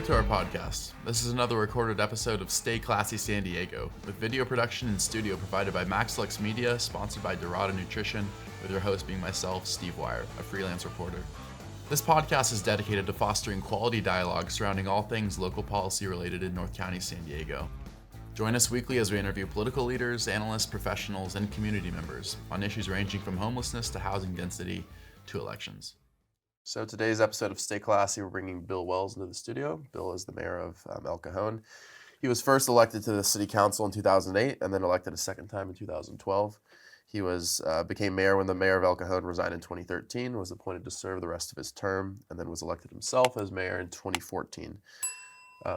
Welcome to our podcast. This is another recorded episode of Stay Classy San Diego, with video production and studio provided by MaxLux Media, sponsored by Dorada Nutrition, with your host being myself, Steve Wire, a freelance reporter. This podcast is dedicated to fostering quality dialogue surrounding all things local policy related in North County, San Diego. Join us weekly as we interview political leaders, analysts, professionals, and community members on issues ranging from homelessness to housing density to elections. So today's episode of Stay Classy, we're bringing Bill Wells into the studio. Bill is the mayor of El Cajon. He was first elected to the city council in 2008 and then elected a second time in 2012. He became mayor when the mayor of El Cajon resigned in 2013, was appointed to serve the rest of his term, and then was elected himself as mayor in 2014.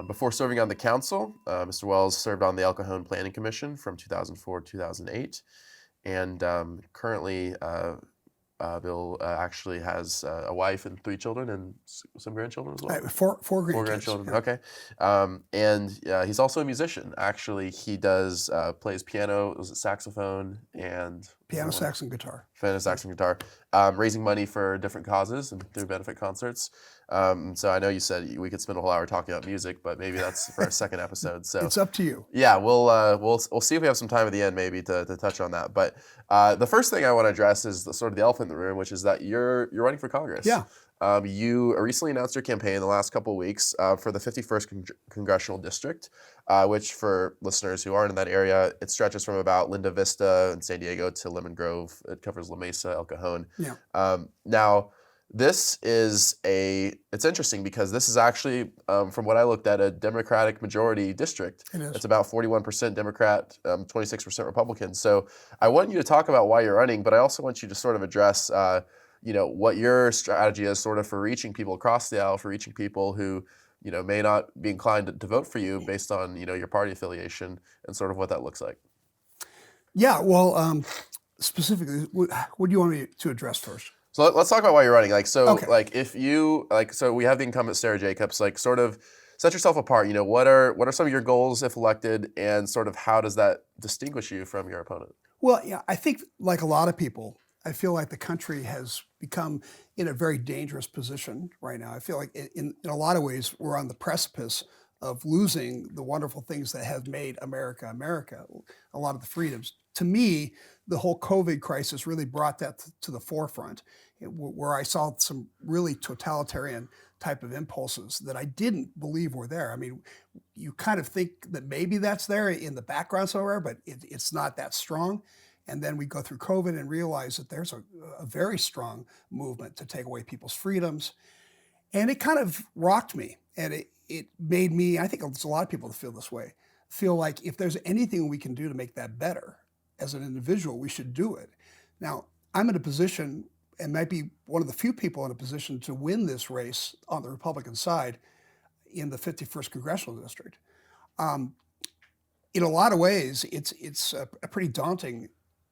Before serving on the council, Mr. Wells served on the El Cajon Planning Commission from 2004 to 2008, and currently Bill actually has a wife and 3 children and some grandchildren as well. Four grandkids. 4 grandchildren. Yeah. Okay, and he's also a musician. Actually, he plays piano, saxophone, and Piano, sax, and guitar. Piano, sax, and guitar. Raising money for different causes and through benefit concerts. So I know you said we could spend a whole hour talking about music, but maybe that's for our second episode. So it's up to you. Yeah, we'll see if we have some time at the end maybe to touch on that. But the first thing I want to address is the elephant in the room, which is that you're running for Congress. Yeah. You recently announced your campaign in the last couple of weeks for the 51st Congressional District, which for listeners who aren't in that area, it stretches from about Linda Vista in San Diego to Lemon Grove. It covers La Mesa, El Cajon. Yeah. Now, it's interesting because this is actually, from what I looked at, a Democratic majority district. It is. It's about 41% Democrat, 26% Republican. So I want you to talk about why you're running, but I also want you to sort of address what your strategy is sort of for reaching people across the aisle, for reaching people who, may not be inclined to vote for you based on, your party affiliation and sort of what that looks like. Yeah, well, specifically, what do you want me to address first? So let's talk about why you're running. Okay. So we have the incumbent Sarah Jacobs, sort of set yourself apart. What are some of your goals if elected, and sort of how does that distinguish you from your opponent? Well, yeah, I think like a lot of people, I feel like the country has become in a very dangerous position right now. I feel like in a lot of ways, we're on the precipice of losing the wonderful things that have made America, America, a lot of the freedoms. To me, the whole COVID crisis really brought that to the forefront, where I saw some really totalitarian type of impulses that I didn't believe were there. I mean, you kind of think that maybe that's there in the background somewhere, but it's not that strong. And then we go through COVID and realize that there's a very strong movement to take away people's freedoms. And it kind of rocked me. And it made me, I think there's a lot of people that feel this way, feel like if there's anything we can do to make that better as an individual, we should do it. Now, I'm in a position, and might be one of the few people in a position to win this race on the Republican side in the 51st Congressional District. In a lot of ways, it's a pretty daunting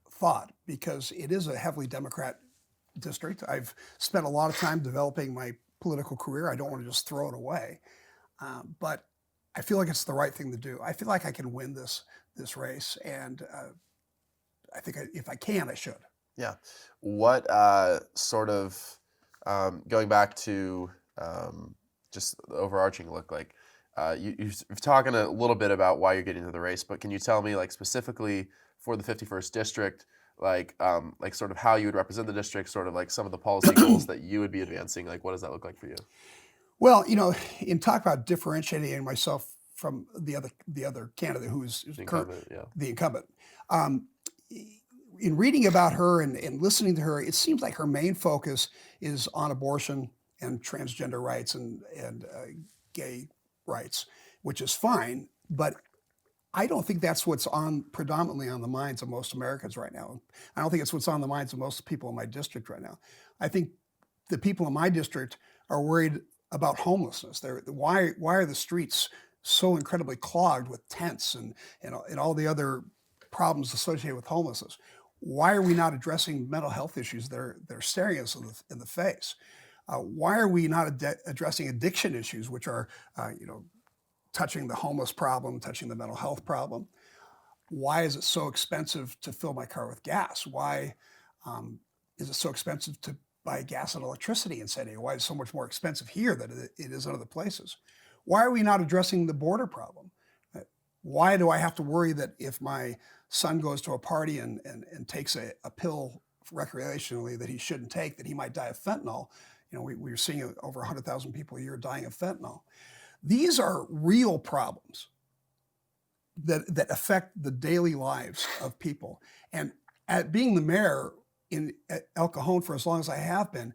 thought because it is a heavily Democrat district. I've spent a lot of time developing my political career. I don't want to just throw it away, but I feel like it's the right thing to do. I feel like I can win this race, and I think if I can, I should. Yeah. What sort of going back to just the overarching look like? You've talking a little bit about why you're getting into the race, but can you tell me specifically for the 51st district, sort of how you would represent the district, sort of some of the policy goals that you would be advancing? What does that look like for you? Well, in talk about differentiating myself from the other candidate who's the incumbent, the incumbent. In reading about her and listening to her, it seems like her main focus is on abortion and transgender rights and gay rights, which is fine, but I don't think that's what's predominantly on the minds of most Americans right now. I don't think it's what's on the minds of most people in my district right now. I think the people in my district are worried about homelessness. Why are the streets so incredibly clogged with tents and all the other problems associated with homelessness? Why are we not addressing mental health issues that are staring us in the face? Why are we not addressing addiction issues, which are touching the homeless problem, touching the mental health problem? Why is it so expensive to fill my car with gas? Why is it so expensive to buy gas and electricity in San Diego? Why is it so much more expensive here than it is in other places? Why are we not addressing the border problem? Why do I have to worry that if my son goes to a party and takes a pill recreationally that he shouldn't take, that he might die of fentanyl? We're seeing over 100,000 people a year dying of fentanyl. These are real problems that affect the daily lives of people. And at being the mayor at El Cajon for as long as I have been,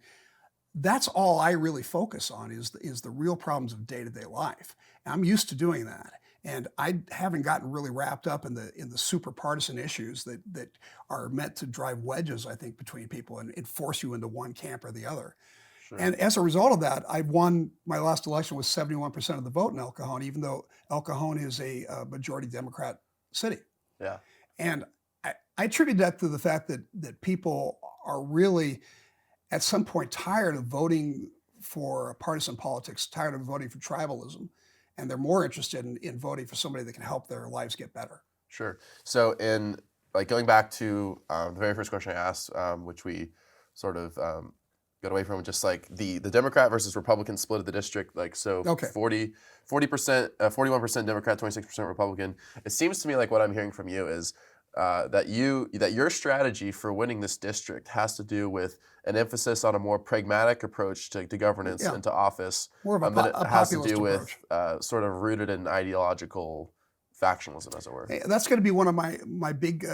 that's all I really focus on is the real problems of day-to-day life. And I'm used to doing that. And I haven't gotten really wrapped up in the super partisan issues that are meant to drive wedges, I think, between people and force you into one camp or the other. Sure. And as a result of that, I won my last election with 71% of the vote in El Cajon, even though El Cajon is a majority Democrat city. Yeah. And I attribute that to the fact that people are really, at some point, tired of voting for partisan politics, tired of voting for tribalism, and they're more interested in voting for somebody that can help their lives get better. Sure. So going back to the very first question I asked, which we sort of got away from, just like the Democrat versus Republican split of the district, like so Okay. 40%, 41% Democrat, 26% Republican. It seems to me like what I'm hearing from you is that your strategy for winning this district has to do with an emphasis on a more pragmatic approach to governance and to office. More of than it has to populist do approach. with sort of rooted in ideological factionalism, as it were. That's going to be one of my big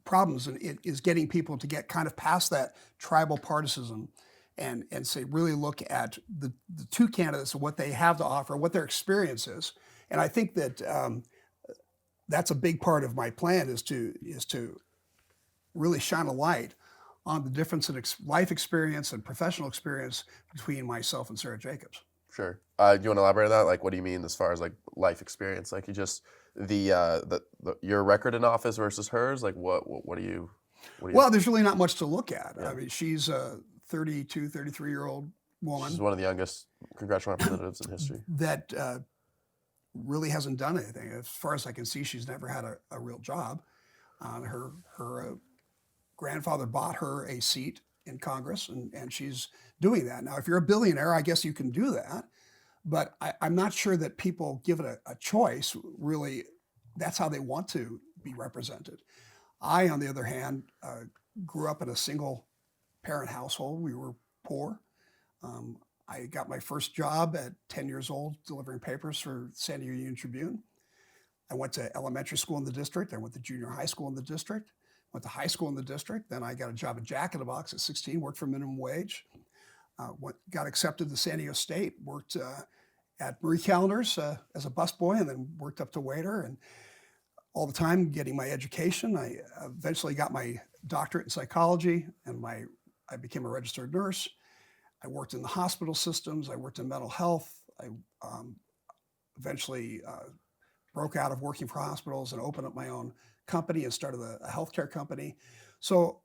problems, is getting people to get kind of past that tribal partisanship and say, really look at the two candidates and what they have to offer, what their experience is. And I think that that's a big part of my plan is to really shine a light on the difference in life experience and professional experience between myself and Sarah Jacobs. Sure. Do you want to elaborate on that? Like, what do you mean as far as like life experience? Like, you just your record in office versus hers. Like, what do you? Well, there's really not much to look at. Yeah. I mean, she's a 32, 33-year-old woman. She's one of the youngest congressional representatives in history. That really hasn't done anything. As far as I can see, she's never had a real job. Her grandfather bought her a seat in Congress, and she's doing that. Now, if you're a billionaire, I guess you can do that. But I'm not sure that people give it a choice, really. That's how they want to be represented. I, on the other hand, grew up in a single-parent household. We were poor. I got my first job at 10 years old delivering papers for San Diego Union-Tribune. I went to elementary school in the district. I went to junior high school in the district. Went to high school in the district. Then I got a job at Jack in the Box at 16, worked for minimum wage. Got accepted to San Diego State, worked at Marie Callender's as a busboy, and then worked up to waiter, and all the time getting my education. I eventually got my doctorate in psychology, and I became a registered nurse. I worked in the hospital systems. I worked in mental health. I eventually broke out of working for hospitals and opened up my own company and started a healthcare company. So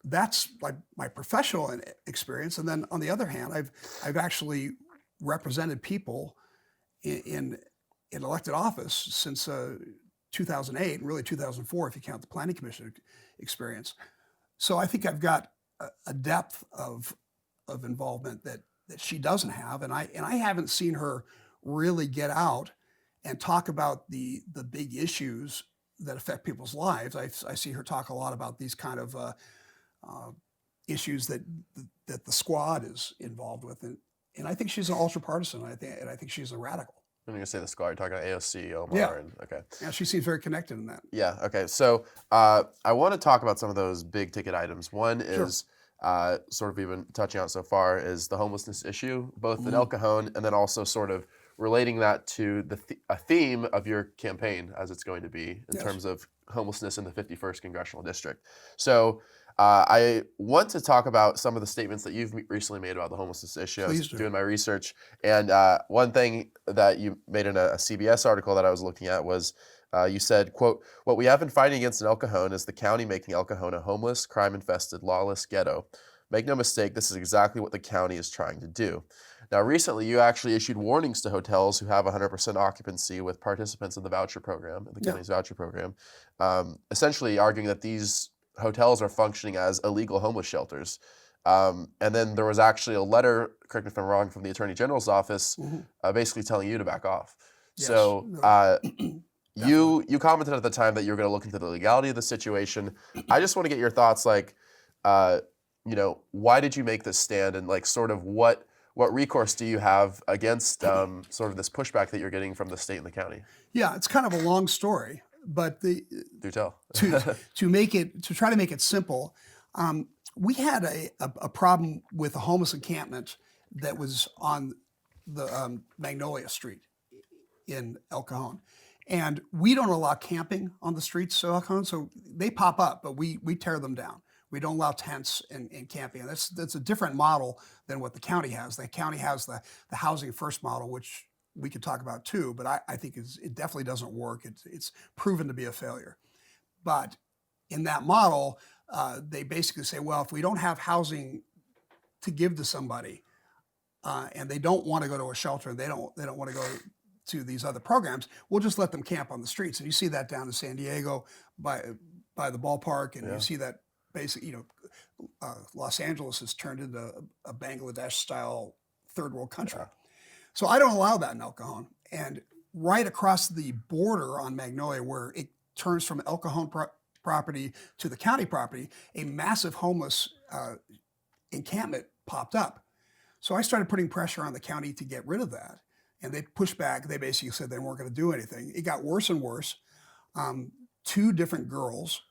that's like my professional experience. And then on the other hand, I've actually represented people in elected office since 2008, and really 2004 if you count the planning commission experience. So I think I've got a depth of involvement that she doesn't have, and I haven't seen her really get out and talk about the big issues that affect people's lives. I see her talk a lot about these kind of issues that the squad is involved with, and I think she's an ultra partisan. And I think she's a radical. I'm going to say the squad. You're talking about AOC, Omar, Yeah. and okay. Yeah, she seems very connected in that. Yeah. Okay. So I want to talk about some of those big ticket items. One is sort of we've been touching on so far is the homelessness issue, both in El Cajon and then also sort of relating that to a theme of your campaign as it's going to be in terms of homelessness in the 51st Congressional District. So I want to talk about some of the statements that you've recently made about the homelessness issue. I was doing my research, and one thing that you made in a CBS article that I was looking at was you said, quote, "What we have been fighting against in El Cajon is the county making El Cajon a homeless, crime-infested, lawless ghetto. Make no mistake, this is exactly what the county is trying to do." Now, recently, you actually issued warnings to hotels who have 100% occupancy with participants in the voucher program, in the county's voucher program, essentially arguing that these hotels are functioning as illegal homeless shelters. And then there was actually a letter, correct me if I'm wrong, from the Attorney General's office, Mm-hmm. basically telling you to back off. Yes. So Definitely. you commented at the time that you were going to look into the legality of the situation. I just want to get your thoughts, like, why did you make this stand, and like sort of what recourse do you have against sort of this pushback that you're getting from the state and the county? Yeah, it's kind of a long story, but Do tell. to try to make it simple, we had a problem with a homeless encampment that was on the Magnolia Street in El Cajon, and we don't allow camping on the streets of El Cajon, so they pop up, but we tear them down. We don't allow tents and camping. And that's a different model than what the county has. The county has the housing first model, which we could talk about too, but I think it definitely doesn't work. It's proven to be a failure. But in that model, they basically say, well, if we don't have housing to give to somebody, and they don't want to go to a shelter, and they don't want to go to these other programs, we'll just let them camp on the streets. And you see that down in San Diego by the ballpark, and you see that basically, Los Angeles has turned into a Bangladesh-style third world country. Yeah. So I don't allow that in El Cajon. And right across the border on Magnolia, where it turns from El Cajon property to the county property, a massive homeless encampment popped up. So I started putting pressure on the county to get rid of that. And they pushed back. They basically said they weren't going to do anything. It got worse and worse. 2 different girls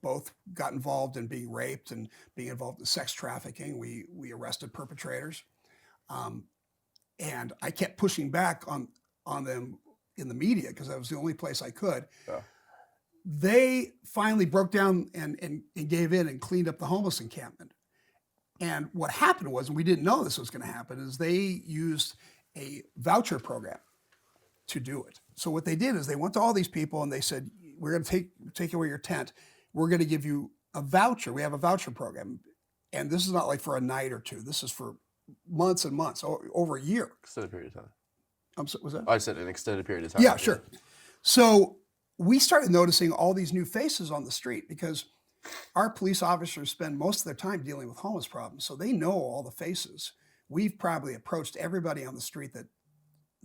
both got involved in being raped and being involved in sex trafficking. We arrested perpetrators. And I kept pushing back on them in the media because that was the only place I could. Yeah. They finally broke down and gave in and cleaned up the homeless encampment. And what happened was, and we didn't know this was going to happen, is they used a voucher program to do it. So what they did is they went to all these people and they said, we're going to take away your tent. We're going to give you a voucher. We have a voucher program. And this is not like for a night or two. This is for months and months, over a year. Extended period of time. Was that? I said an extended period of time. Yeah, sure. So we started noticing all these new faces on the street because our police officers spend most of their time dealing with homeless problems. So they know all the faces. We've probably approached everybody on the street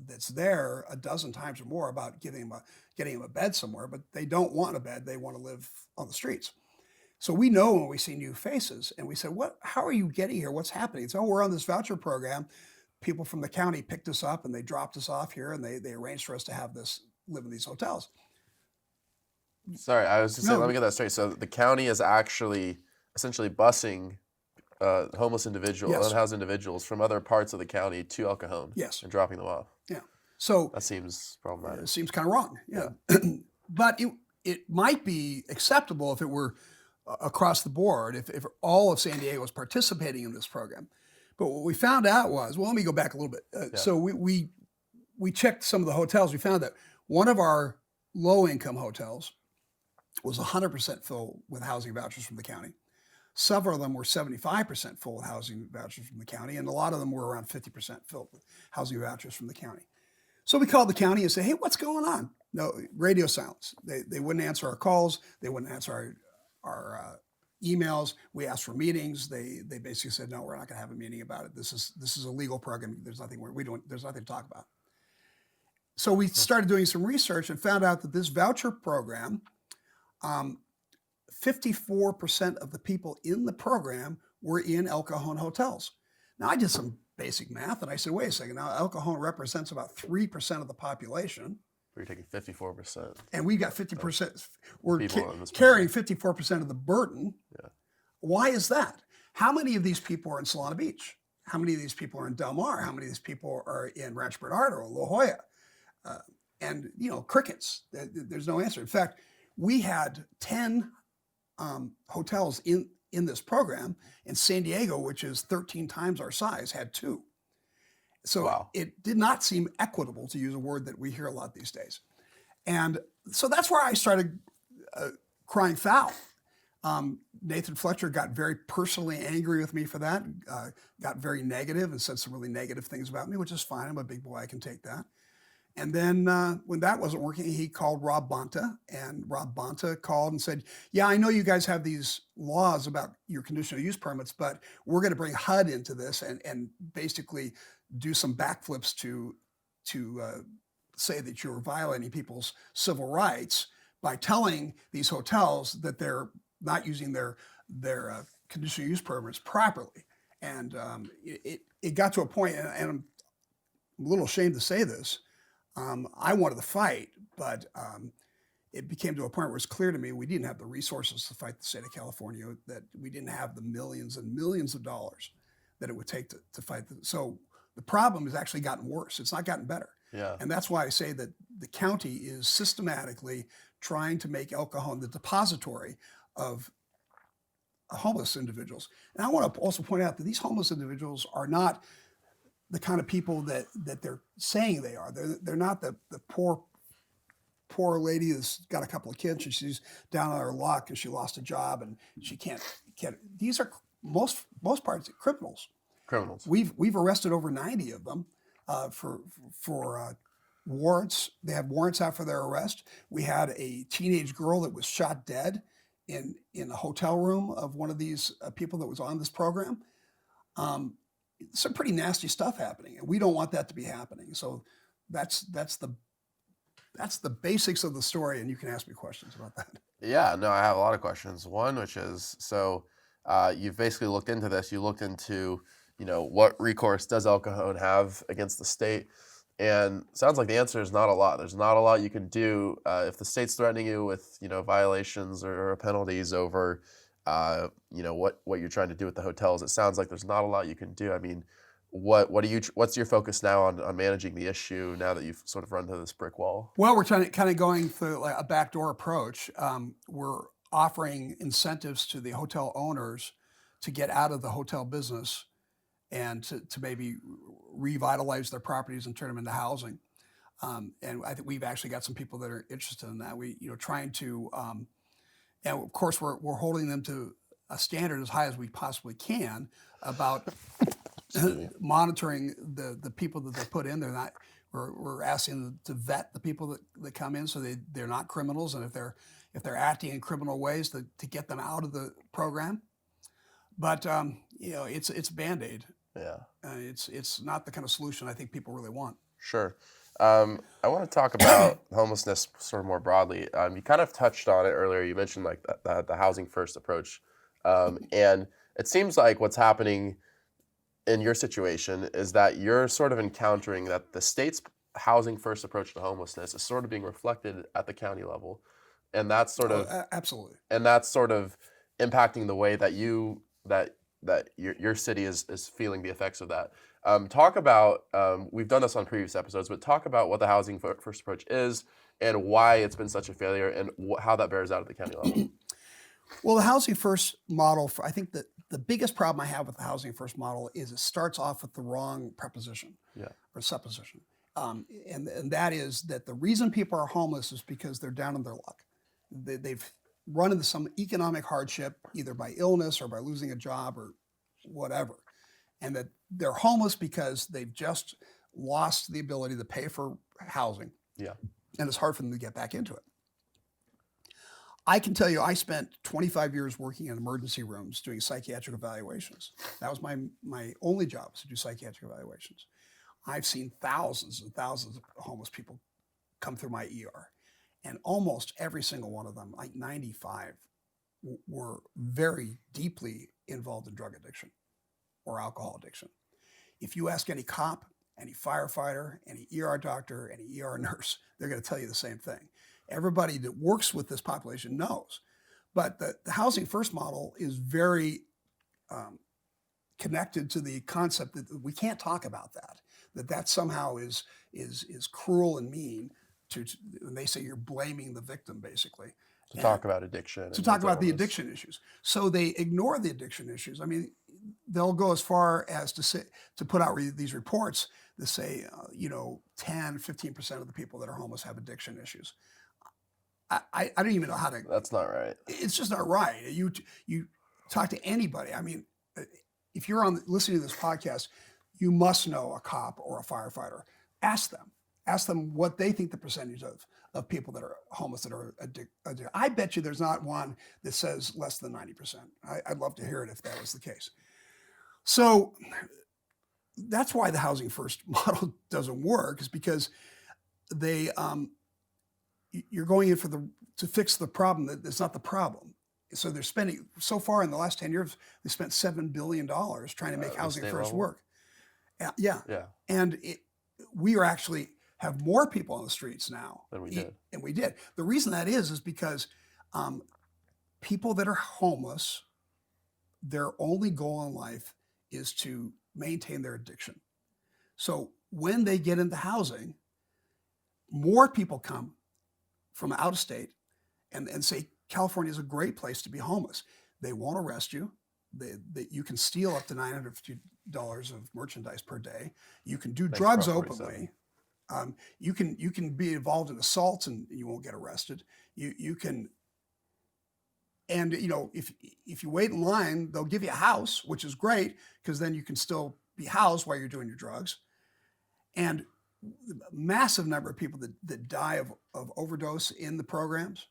that's there a dozen times or more about getting them a bed somewhere, but they don't want a bed. They want to live on the streets. So we know when we see new faces, and we said, how are you getting here? What's happening? So we're on this voucher program. People from the county picked us up and they dropped us off here, and they arranged for us to live in these hotels. Sorry, I was just saying, let me get that straight. So the county is actually essentially busing homeless individuals, yes, unhoused individuals from other parts of the county to El Cajon, yes, and dropping them off. Yeah. So that seems problematic. It seems kind of wrong. Yeah. But it might be acceptable if it were across the board, if all of San Diego was participating in this program. But what we found out was, well, let me go back a little bit. So we checked some of the hotels. We found that one of our low-income hotels was 100% full with housing vouchers from the county. Several of them were 75% full with housing vouchers from the county, and a lot of them were around 50% filled with housing vouchers from the county. So we called the county and said, hey, what's going on? No, radio silence. They wouldn't answer our calls. They wouldn't answer our emails. We asked for meetings. They basically said, no, we're not going to have a meeting about it. This is a legal program. There's nothing to talk about. So we started doing some research and found out that this voucher program, 54% of the people in the program were in El Cajon hotels. Now I did some basic math and I said, wait a second, now El Cajon represents about 3% of the population. We're taking 54%. And we've got 50%, we're carrying 54% of the burden. Yeah. Why is that? How many of these people are in Solana Beach? How many of these people are in Del Mar? How many of these people are in Rancho Bernardo or La Jolla? And, crickets. There's no answer. In fact, we had 10 hotels in this program, and San Diego, which is 13 times our size, had 2. So wow. It did not seem equitable, to use a word that we hear a lot these days. And so that's where I started crying foul. Nathan Fletcher got very personally angry with me for that, got very negative and said some really negative things about me, which is fine. I'm a big boy. I can take that. And then when that wasn't working, he called Rob Bonta, and Rob Bonta called and said, yeah, I know you guys have these laws about your conditional use permits, but we're going to bring HUD into this and basically do some backflips to say that you're violating people's civil rights by telling these hotels that they're not using their conditional use permits properly. And it got to a point, and I'm a little ashamed to say this, I wanted to fight, but it became to a point where it's clear to me we didn't have the resources to fight the state of California, that we didn't have the millions and millions of dollars that it would take to fight. So the problem has actually gotten worse. It's not gotten better. Yeah. And that's why I say that the county is systematically trying to make El Cajon the depository of homeless individuals. And I want to also point out that these homeless individuals are not the kind of people that they're saying they are. They're not the poor lady that's got a couple of kids and she's down on her luck and she lost a job and she can't. These are most parts criminals. We've arrested over 90 of them for warrants. They have warrants out for their arrest. We had a teenage girl that was shot dead in a hotel room of one of these people that was on this program. Some pretty nasty stuff happening, and we don't want that to be happening. So that's the basics of the story, and you can ask me questions about that. Yeah, no, I have a lot of questions. One, which is, so you've basically looked into this. You looked into, what recourse does El Cajon have against the state? And it sounds like the answer is not a lot. There's not a lot you can do if the state's threatening you with, violations or penalties over, what you're trying to do with the hotels. It sounds like there's not a lot you can do. I mean, what's your focus now on managing the issue now that you've sort of run to this brick wall? Well, we're kind of going through like a backdoor approach. We're offering incentives to the hotel owners to get out of the hotel business and to maybe revitalize their properties and turn them into housing. And I think we've actually got some people that are interested in that. We, trying to, and of course we're holding them to a standard as high as we possibly can about monitoring the people that they put in. We're asking them to vet the people that come in so they're not criminals, and if they're acting in criminal ways to get them out of the program. But it's a Band-Aid. Yeah. It's not the kind of solution I think people really want. Sure. I want to talk about homelessness sort of more broadly. You kind of touched on it earlier. You mentioned like the housing first approach. And it seems like what's happening in your situation is that you're sort of encountering that the state's housing first approach to homelessness is sort of being reflected at the county level. And that's sort of absolutely. And that's sort of impacting the way that your city is feeling the effects of that. Talk about, we've done this on previous episodes, but talk about what the housing first approach is and why it's been such a failure and how that bears out at the county level. Well, the housing first model, I think that the biggest problem I have with the housing first model is it starts off with the wrong preposition or supposition. And that is that the reason people are homeless is because they're down on their luck. They've run into some economic hardship, either by illness or by losing a job or whatever. And that they're homeless because they've just lost the ability to pay for housing. Yeah. And it's hard for them to get back into it. I can tell you, I spent 25 years working in emergency rooms doing psychiatric evaluations. That was my only job, was to do psychiatric evaluations. I've seen thousands and thousands of homeless people come through my ER. And almost every single one of them, like 95, were very deeply involved in drug addiction or alcohol addiction. If you ask any cop, any firefighter, any ER doctor, any ER nurse, they're going to tell you the same thing. Everybody that works with this population knows. But the housing first model is very connected to the concept that we can't talk about that somehow is cruel and mean. When they say you're blaming the victim, basically. To talk about addiction. To talk about the addiction issues. So they ignore the addiction issues. I mean, they'll go as far as to put out these reports that say, 10, 15% of the people that are homeless have addiction issues. I don't even know how to. That's not right. It's just not right. You talk to anybody. I mean, if you're listening to this podcast, you must know a cop or a firefighter. Ask them. ask them what they think the percentage of people that are homeless that are addicted. I bet you there's not one that says less than 90%. I'd love to hear it if that was the case. So that's why the housing first model doesn't work, is because they you're going in to fix the problem that's not the problem. So they're spending, so far in the last 10 years, they spent $7 billion trying to make housing first level? work. Yeah. Yeah. And we are actually have more people on the streets now Than we did. And we did. The reason that is because people that are homeless, their only goal in life is to maintain their addiction. So when they get into housing, more people come from out of state and say California is a great place to be homeless. They won't arrest you. You can steal up to $950 of merchandise per day. You can do drugs openly. You can be involved in assaults and you won't get arrested. You can, and if you wait in line, they'll give you a house, which is great because then you can still be housed while you're doing your drugs. And massive number of people that die of overdose in the programs.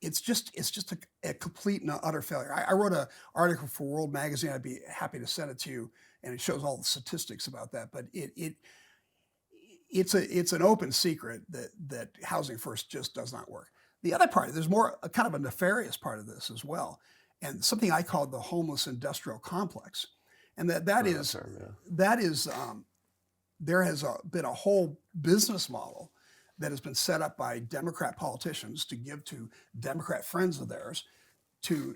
It's just a complete and utter failure. I wrote an article for World Magazine. I'd be happy to send it to you, and it shows all the statistics about that. But it's an open secret that housing first just does not work. The other part, there's more a kind of a nefarious part of this as well, and something I call the homeless industrial complex, and that is there has been a whole business model that has been set up by Democrat politicians to give to Democrat friends of theirs to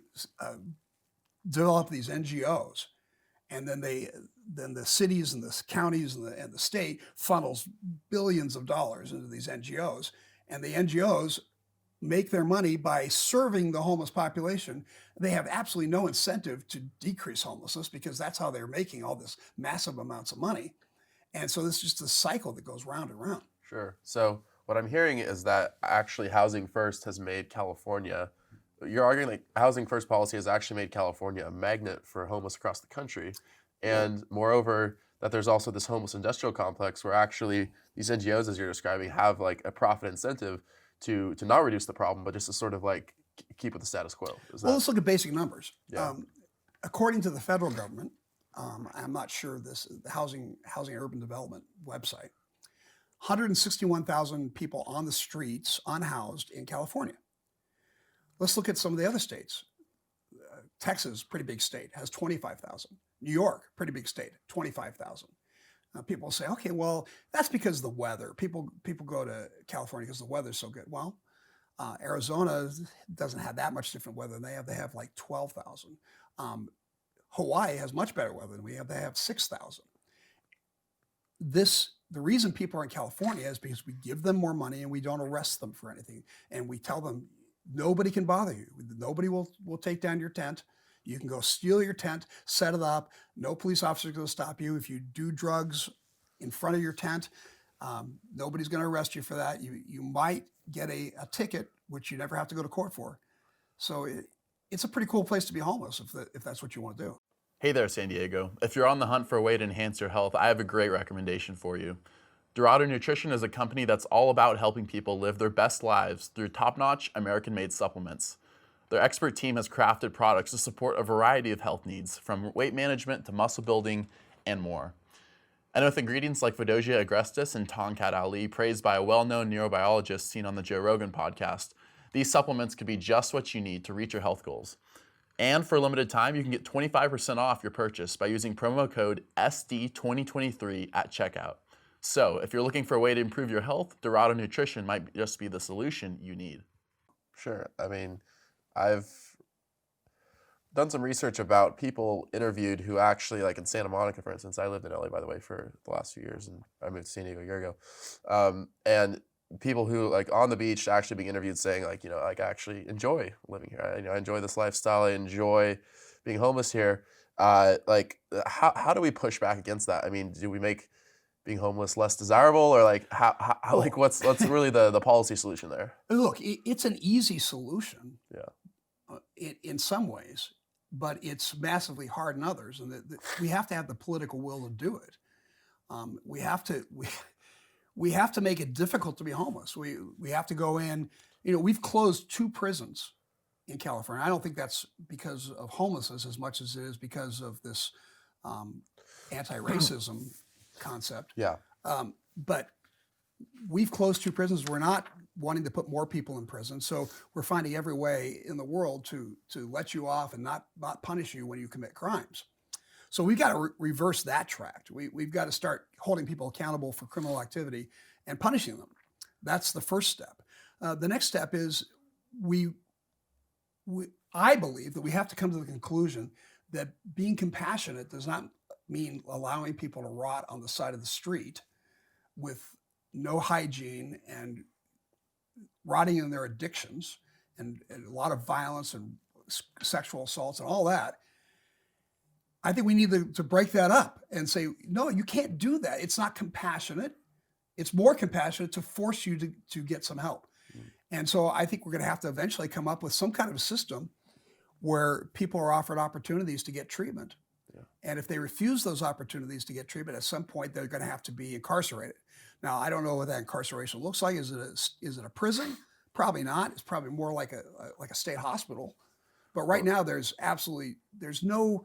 develop these NGOs. And then the cities and the counties and the state funnels billions of dollars into these NGOs. And the NGOs make their money by serving the homeless population. They have absolutely no incentive to decrease homelessness because that's how they're making all this massive amounts of money. And so this is just a cycle that goes round and round. Sure. So what I'm hearing is that actually Housing First has made California, you're arguing like Housing First policy has actually made California a magnet for homeless across the country. And moreover, that there's also this homeless industrial complex where actually these NGOs, as you're describing, have like a profit incentive to not reduce the problem, but just to sort of like keep with the status quo. Let's look at basic numbers. Yeah. According to the federal government, I'm not sure the Housing and Urban Development website, 161,000 people on the streets, unhoused in California. Let's look at some of the other states. Texas, pretty big state, has 25,000. New York, pretty big state, 25,000. People say, okay, well, that's because of the weather. People go to California because the weather's so good. Well, Arizona doesn't have that much different weather than they have. They have like 12,000. Hawaii has much better weather than we have. They have 6,000. The reason people are in California is because we give them more money and we don't arrest them for anything. And we tell them, nobody can bother you. Nobody will take down your tent. You can go steal your tent, set it up. No police officer is going to stop you. If you do drugs in front of your tent, nobody's going to arrest you for that. You might get a ticket, which you never have to go to court for. So it's a pretty cool place to be homeless if that's what you want to do. Hey there, San Diego. If you're on the hunt for a way to enhance your health, I have a great recommendation for you. Dorado Nutrition is a company that's all about helping people live their best lives through top-notch American-made supplements. Their expert team has crafted products to support a variety of health needs, from weight management to muscle building and more. And with ingredients like Vidosia agrestis and Tonkat Ali, praised by a well-known neurobiologist seen on the Joe Rogan podcast, these supplements could be just what you need to reach your health goals. And for a limited time, you can get 25% off your purchase by using promo code SD2023 at checkout. So if you're looking for a way to improve your health, Dorado Nutrition might just be the solution you need. Sure. I mean, I've done some research about people interviewed who actually, like in Santa Monica, for instance, I lived in LA, by the way, for the last few years, and I moved to San Diego a year ago. And people who like on the beach actually being interviewed saying like, like I actually enjoy living here. I enjoy this lifestyle. I enjoy being homeless here. Like how do we push back against that? I mean, do we make being homeless less desirable, or like how like what's really the policy solution there? Look, it's an easy solution. Yeah. In some ways, but it's massively hard in others, and we have to have the political will to do it. We have to we have to make it difficult to be homeless. We have to go in. We've closed 2 prisons in California. I don't think that's because of homelessness as much as it is because of this anti-racism concept. Yeah. But we've closed 2 prisons. We're not wanting to put more people in prison, so we're finding every way in the world to let you off and not punish you when you commit crimes. So we've got to reverse that track. We've got to start holding people accountable for criminal activity and punishing them. That's the first step. The next step is I believe that we have to come to the conclusion that being compassionate does not mean allowing people to rot on the side of the street with no hygiene and rotting in their addictions and a lot of violence and sexual assaults and all that. I think we need to break that up and say, no, you can't do that. It's not compassionate. It's more compassionate to force you to get some help. And so I think we're going to have to eventually come up with some kind of a system where people are offered opportunities to get treatment. Yeah. And if they refuse those opportunities to get treatment, at some point they're going to have to be incarcerated. Now, I don't know what that incarceration looks like. Is it a prison? Probably not. It's probably more like a state hospital. But right now there's no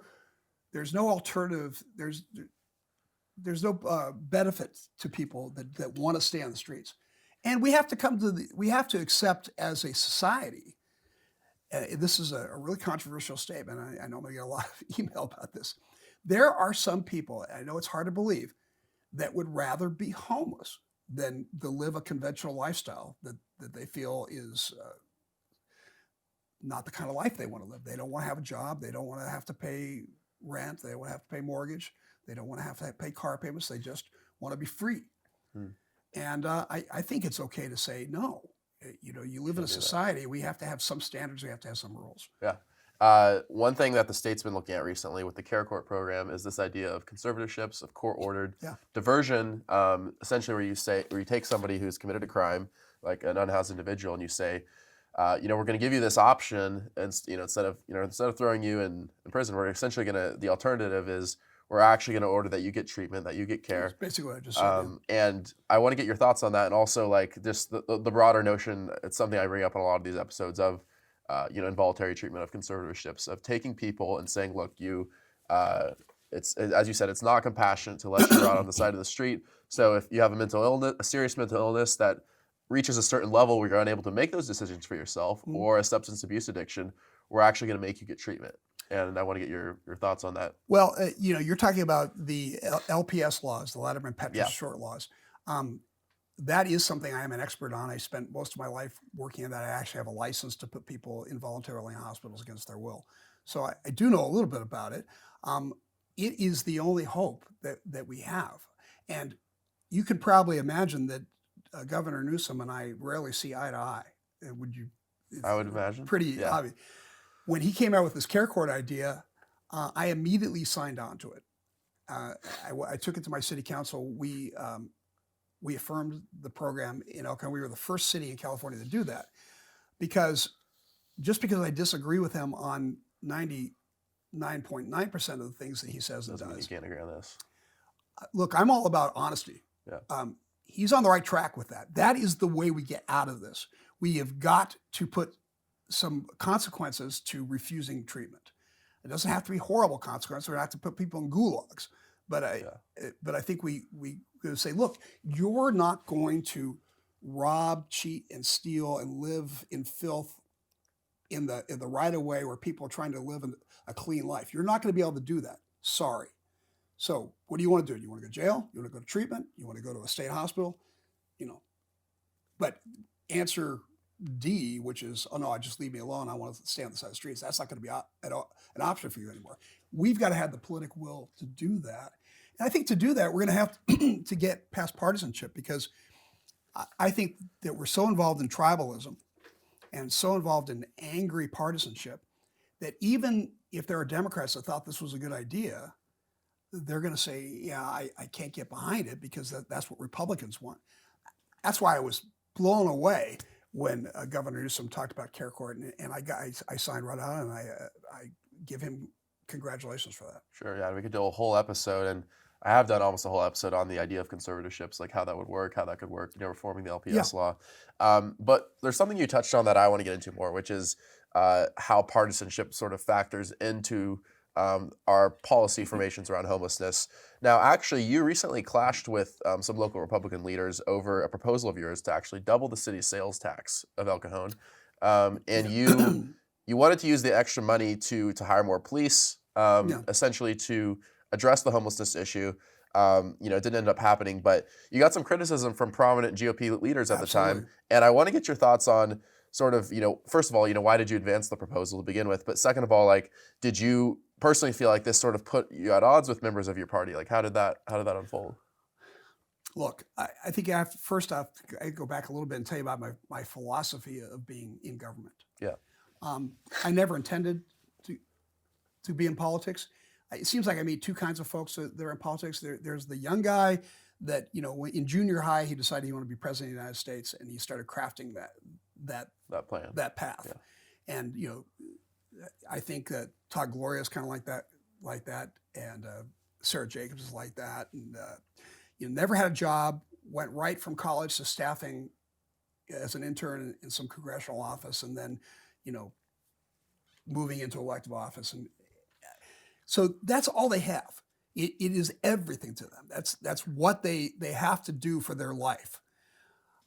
alternative. There's no benefit to people that want to stay on the streets. And we have to accept as a society, this is a really controversial statement. I know I'm going to get a lot of email about this. There are some people, I know it's hard to believe, that would rather be homeless than to live a conventional lifestyle that they feel is not the kind of life they want to live. They don't want to have a job. They don't want to have to pay rent. They don't want to have to pay mortgage. They don't want to have to pay car payments. They just want to be free. And I think it's okay to say, no, you live in a society, we have to have some standards, we have to have some rules. Yeah. One thing that the state's been looking at recently with the Care Court program is this idea of conservatorships, of court-ordered diversion, essentially where you take somebody who's committed a crime, like an unhoused individual, and you say, we're going to give you this option, and instead of throwing you in prison, we're essentially the alternative is we're actually going to order that you get treatment, that you get care. That's basically what I just said. And I want to get your thoughts on that, and also like just the broader notion. It's something I bring up in a lot of these episodes of, involuntary treatment, of conservatorships, of taking people and saying, look, it's as you said, it's not compassionate to let you rot on the side of the street. So if you have a serious mental illness that reaches a certain level where you're unable to make those decisions for yourself, or a substance abuse addiction, we're actually going to make you get treatment. And I want to get your thoughts on that. Well, you're talking about the LPS laws, the Latterman-Petrus short laws. That is something I am an expert on. I spent most of my life working on that. I actually have a license to put people involuntarily in hospitals against their will. So I do know a little bit about it. It is the only hope that we have. And you can probably imagine that Governor Newsom and I rarely see eye to eye. Would you? I would imagine. Pretty obvious. When he came out with this Care Court idea, I immediately signed on to it. I took it to my city council. We affirmed the program in El Cajon. We were the first city in California to do that, because I disagree with him on 99.9% of the things that he says and does. You can't agree on this. Look, I'm all about honesty. Yeah. He's on the right track with that. That is the way we get out of this. We have got to put some consequences to refusing treatment. It doesn't have to be horrible consequences. We don't have to put people in gulags. But I think we going to say, look, you're not going to rob, cheat, and steal and live in filth in the right of way where people are trying to live a clean life. You're not going to be able to do that. Sorry. So what do you want to do? You want to go to jail? You want to go to treatment? You want to go to a state hospital? But answer D, which is, oh no, just leave me alone. I want to stay on the side of the streets. That's not going to be an option for you anymore. We've got to have the political will to do that. And I think to do that, we're going to have to get past partisanship, because I think that we're so involved in tribalism and so involved in angry partisanship that even if there are Democrats that thought this was a good idea, they're going to say, yeah, I can't get behind it because that's what Republicans want. That's why I was blown away when Governor Newsom talked about Care Court, and I signed right on, and I give him congratulations for that. Sure, yeah, we could do a whole episode, and I have done almost a whole episode on the idea of conservatorships, like how that would work, how that could work, reforming the Yeah. LPS law. But there's something you touched on that I want to get into more, which is how partisanship sort of factors into our policy formations around homelessness. Now, actually, you recently clashed with some local Republican leaders over a proposal of yours to actually double the city's sales tax of El Cajon. And you wanted to use the extra money to hire more police, Yeah. essentially to address the homelessness issue. It didn't end up happening, but you got some criticism from prominent GOP leaders at the Absolutely. time. And I want to get your thoughts on sort of, first of all, why did you advance the proposal to begin with? But second of all, like, did you personally feel like this sort of put you at odds with members of your party? Like, how did that unfold? Look, I think first off, I go back a little bit and tell you about my philosophy of being in government. Yeah. I never intended to be in politics. It seems like I meet two kinds of folks that are in politics. There's the young guy that, in junior high, he decided he wanted to be president of the United States, and he started crafting that plan, that path. Yeah. And, I think that Todd Gloria is kind of like that, and Sarah Jacobs is like that. And, never had a job, went right from college to staffing as an intern in some congressional office, and then, moving into elective office. And so that's all they have. It is everything to them. That's what they have to do for their life.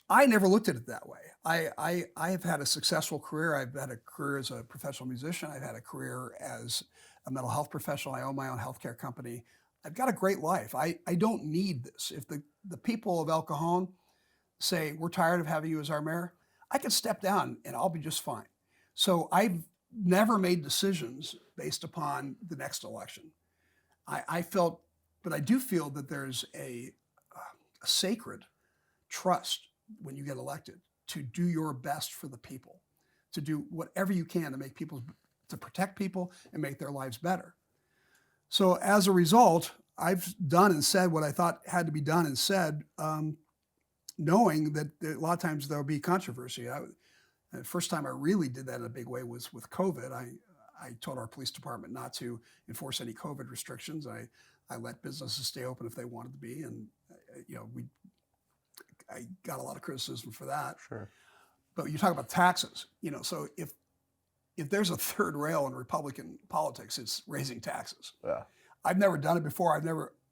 I never looked at it that way. I have had a successful career. I've had a career as a professional musician. I've had a career as a mental health professional. I own my own healthcare company. I've got a great life. I don't need this. If the people of El Cajon say, we're tired of having you as our mayor, I can step down and I'll be just fine. So I've never made decisions based upon the next election. I felt, but I do feel that there's a sacred trust when you get elected to do your best for the people, to do whatever you can to protect people and make their lives better. So as a result, I've done and said what I thought had to be done and said, knowing that a lot of times there'll be controversy. The first time I really did that in a big way was with COVID. I told our police department not to enforce any COVID restrictions. I let businesses stay open if they wanted to be, and I got a lot of criticism for that. Sure. But you talk about taxes, so if there's a third rail in Republican politics, it's raising taxes. Yeah. I've never done it before.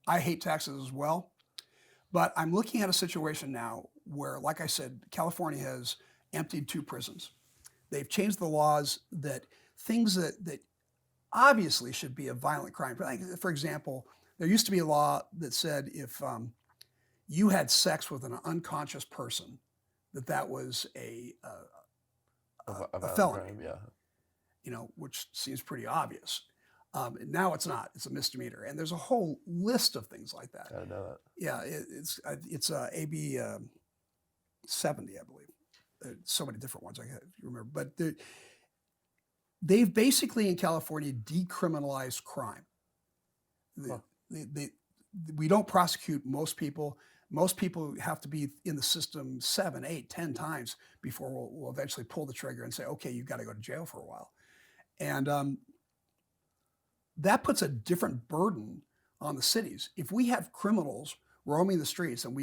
I hate taxes as well. But I'm looking at a situation now where, like I said, California has emptied 2 prisons. They've changed the laws that things that obviously should be a violent crime. For example, there used to be a law that said if you had sex with an unconscious person, that was a felony. Crime, yeah. Which seems pretty obvious. Now it's not. It's a misdemeanor, and there's a whole list of things like that. I didn't know that. Yeah, it's AB 70, I believe. There's so many different ones I can't remember, but they've basically in California decriminalized crime. Huh. We don't prosecute most people. Most people have to be in the system 7, 8, 10 times before we'll eventually pull the trigger and say, okay, you've got to go to jail for a while. And that puts a different burden on the cities. If we have criminals roaming the streets and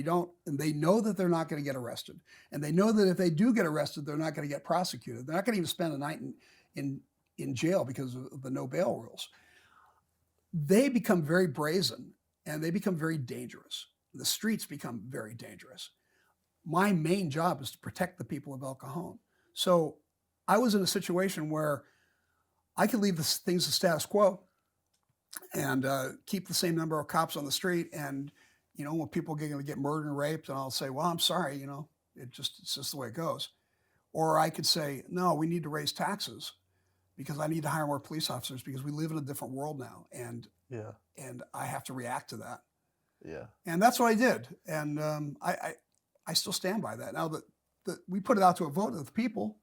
they know that they're not going to get arrested, and they know that if they do get arrested, they're not going to get prosecuted. They're not going to even spend a night in jail because of the no bail rules. They become very brazen and they become very dangerous. The streets become very dangerous. My main job is to protect the people of El Cajon. So I was in a situation where I could leave things the status quo and keep the same number of cops on the street. And, when people are going to get murdered and raped, and I'll say, well, I'm sorry, it's just the way it goes. Or I could say, no, we need to raise taxes because I need to hire more police officers because we live in a different world now. And I have to react to that. Yeah. And that's what I did. And I still stand by that. Now that we put it out to a vote of the people,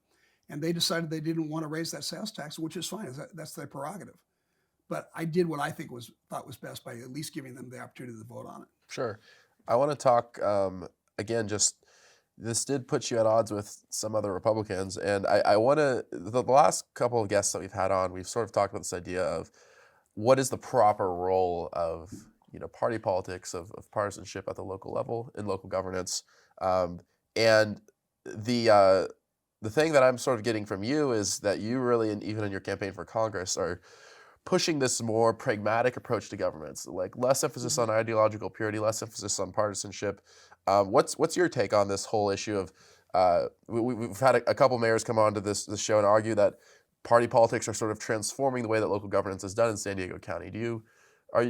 and they decided they didn't want to raise that sales tax, which is fine. That's their prerogative. But I did what I thought was best by at least giving them the opportunity to vote on it. Sure. I want to talk, again, this did put you at odds with some other Republicans. And I want to, the last couple of guests that we've had on, we've sort of talked about this idea of what is the proper role of party politics of partisanship at the local level in local governance. And the thing that I'm sort of getting from you is that you really, and even in your campaign for Congress, are pushing this more pragmatic approach to governments, like less emphasis on ideological purity, less emphasis on partisanship. What's your take on this whole issue of we've had a couple mayors come on to this show and argue that party politics are sort of transforming the way that local governance is done in San Diego County. Do